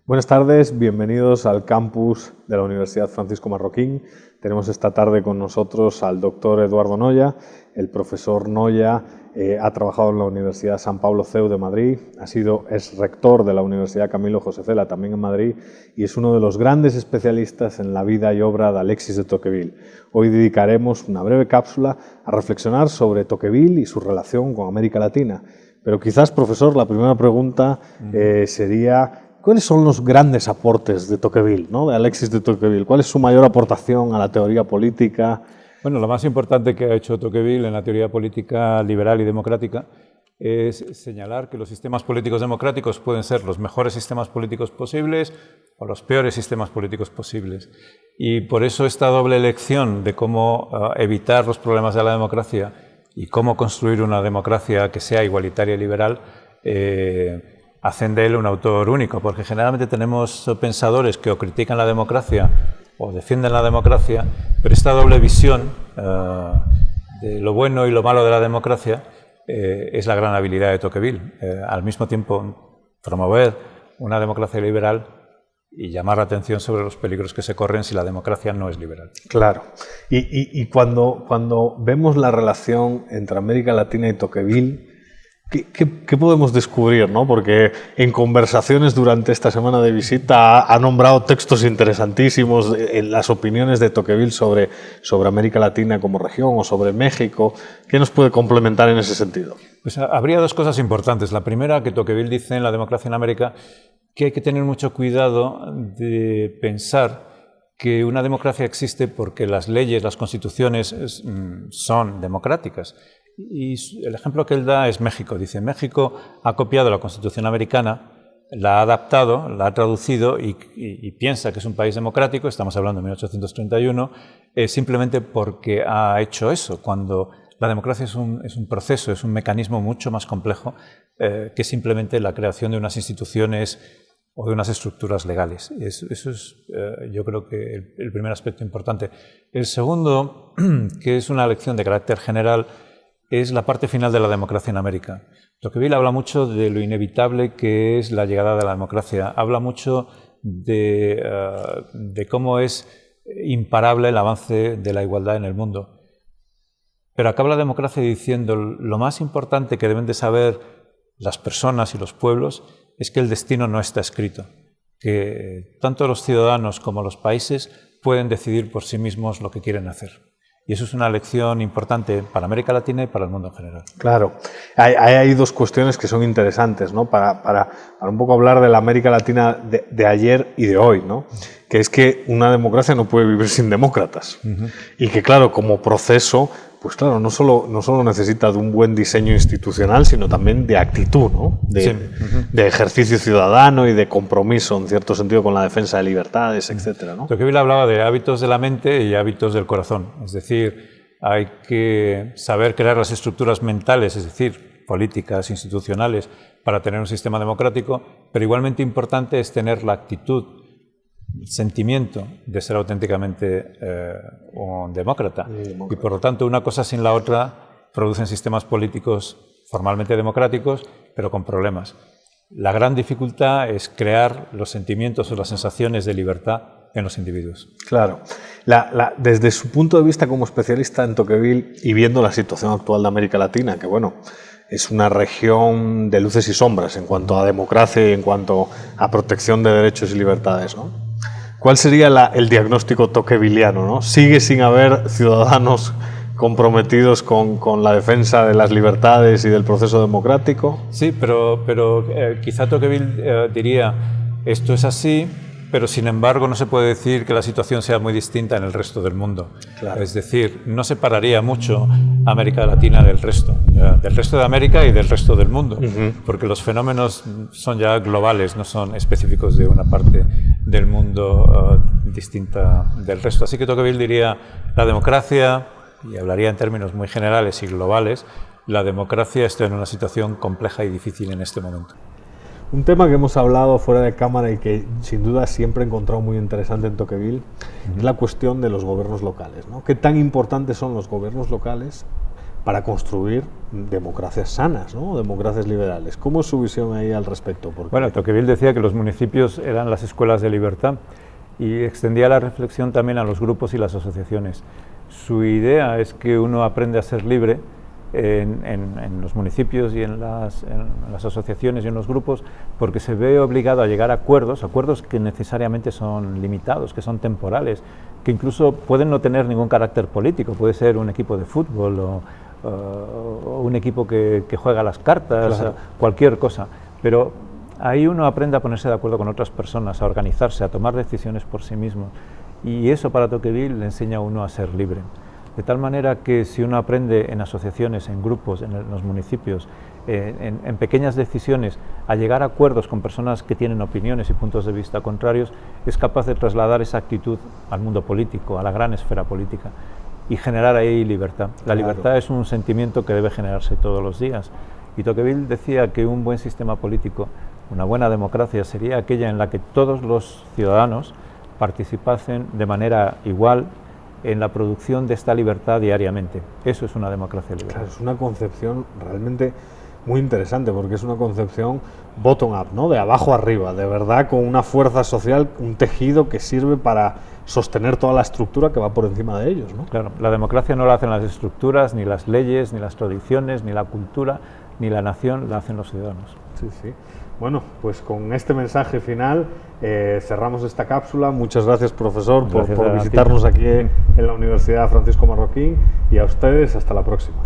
Buenas tardes, bienvenidos al campus de la Universidad Francisco Marroquín. Tenemos esta tarde con nosotros al doctor Eduardo Noya. El profesor Noya ha trabajado en la Universidad San Pablo CEU de Madrid, es rector de la Universidad Camilo José Cela, también en Madrid, y es uno de los grandes especialistas en la vida y obra de Alexis de Tocqueville. Hoy dedicaremos una breve cápsula a reflexionar sobre Tocqueville y su relación con América Latina. Pero quizás, profesor, la primera pregunta sería: ¿cuáles son los grandes aportes de Tocqueville, de Alexis de Tocqueville? ¿Cuál es su mayor aportación a la teoría política? Bueno, lo más importante que ha hecho Tocqueville en la teoría política liberal y democrática es señalar que los sistemas políticos democráticos pueden ser los mejores sistemas políticos posibles o los peores sistemas políticos posibles. Y por eso esta doble elección de cómo evitar los problemas de la democracia y cómo construir una democracia que sea igualitaria y liberal hacen de él un autor único, porque generalmente tenemos pensadores que o critican la democracia o defienden la democracia, pero esta doble visión de lo bueno y lo malo de la democracia es la gran habilidad de Tocqueville. Al mismo tiempo, promover una democracia liberal y llamar la atención sobre los peligros que se corren si la democracia no es liberal. Claro. Y cuando vemos la relación entre América Latina y Tocqueville, ¿qué podemos descubrir, Porque en conversaciones durante esta semana de visita ha nombrado textos interesantísimos en las opiniones de Tocqueville sobre América Latina como región o sobre México. ¿Qué nos puede complementar en ese sentido? Pues habría dos cosas importantes. La primera, que Tocqueville dice en La democracia en América, que hay que tener mucho cuidado de pensar que una democracia existe porque las leyes, las constituciones son democráticas. Y el ejemplo que él da es México. Dice: México ha copiado la Constitución americana, la ha adaptado, la ha traducido y piensa que es un país democrático, estamos hablando de 1831, simplemente porque ha hecho eso, cuando la democracia es un proceso, es un mecanismo mucho más complejo que simplemente la creación de unas instituciones o de unas estructuras legales. Eso es, yo creo que el primer aspecto importante. El segundo, que es una lección de carácter general, es la parte final de la democracia en América. Tocqueville habla mucho de lo inevitable que es la llegada de la democracia, habla mucho de cómo es imparable el avance de la igualdad en el mundo. Pero acaba la democracia diciendo: lo más importante que deben de saber las personas y los pueblos es que el destino no está escrito, que tanto los ciudadanos como los países pueden decidir por sí mismos lo que quieren hacer. Y eso es una lección importante para América Latina y para el mundo en general. Claro. Hay dos cuestiones que son interesantes, para un poco hablar de la América Latina de ayer y de hoy, Que es que una democracia no puede vivir sin demócratas. Y que, claro, como proceso, pues claro, no solo necesita de un buen diseño institucional, sino también de actitud, de ejercicio ciudadano y de compromiso, en cierto sentido, con la defensa de libertades, etcétera, Tocqueville hablaba de hábitos de la mente y hábitos del corazón. Es decir, hay que saber crear las estructuras mentales, es decir, políticas, institucionales, para tener un sistema democrático, pero igualmente importante es tener la actitud, el sentimiento de ser auténticamente un demócrata. Y por lo tanto, una cosa sin la otra producen sistemas políticos formalmente democráticos, pero con problemas. La gran dificultad es crear los sentimientos o las sensaciones de libertad en los individuos. Claro. Desde su punto de vista como especialista en Tocqueville y viendo la situación actual de América Latina, que es una región de luces y sombras en cuanto a democracia y en cuanto a protección de derechos y libertades, ¿Cuál sería el diagnóstico tocquevilliano? ¿Sigue sin haber ciudadanos comprometidos con la defensa de las libertades y del proceso democrático? Sí, pero quizá Tocqueville diría: esto es así, pero sin embargo no se puede decir que la situación sea muy distinta en el resto del mundo. Claro. Es decir, no separaría mucho América Latina del resto de América y del resto del mundo, porque los fenómenos son ya globales, no son específicos de una parte del mundo distinta del resto. Así que Tocqueville diría: la democracia, y hablaría en términos muy generales y globales, la democracia está en una situación compleja y difícil en este momento. Un tema que hemos hablado fuera de cámara y que sin duda siempre he encontrado muy interesante en Tocqueville es la cuestión de los gobiernos locales, ¿Qué tan importantes son los gobiernos locales para construir democracias sanas, ¿no? Democracias liberales. ¿Cómo es su visión ahí al respecto? Porque... Bueno, Tocqueville decía que los municipios eran las escuelas de libertad y extendía la reflexión también a los grupos y las asociaciones. Su idea es que uno aprende a ser libre en los municipios y en las asociaciones y en los grupos, porque se ve obligado a llegar a acuerdos que necesariamente son limitados, que son temporales, que incluso pueden no tener ningún carácter político, puede ser un equipo de fútbol o un equipo que juega las cartas, claro, cualquier cosa, pero ahí uno aprende a ponerse de acuerdo con otras personas, a organizarse, a tomar decisiones por sí mismo, y eso para Tocqueville le enseña a uno a ser libre. De tal manera que si uno aprende en asociaciones, en grupos, en los municipios, en pequeñas decisiones, a llegar a acuerdos con personas que tienen opiniones y puntos de vista contrarios, es capaz de trasladar esa actitud al mundo político, a la gran esfera política, y generar ahí libertad. La libertad es un sentimiento que debe generarse todos los días. Y Tocqueville decía que un buen sistema político, una buena democracia, sería aquella en la que todos los ciudadanos participasen de manera igual en la producción de esta libertad diariamente. Eso es una democracia liberal. Claro, es una concepción realmente muy interesante, porque es una concepción bottom-up, ¿no? De abajo arriba, de verdad, con una fuerza social, un tejido que sirve para sostener toda la estructura que va por encima de ellos, ¿no? Claro, la democracia no la hacen las estructuras, ni las leyes, ni las tradiciones, ni la cultura, ni la nación, la hacen los ciudadanos. Sí, sí. Bueno, pues con este mensaje final cerramos esta cápsula. Muchas gracias, profesor, por visitarnos aquí en la Universidad Francisco Marroquín, y a ustedes hasta la próxima.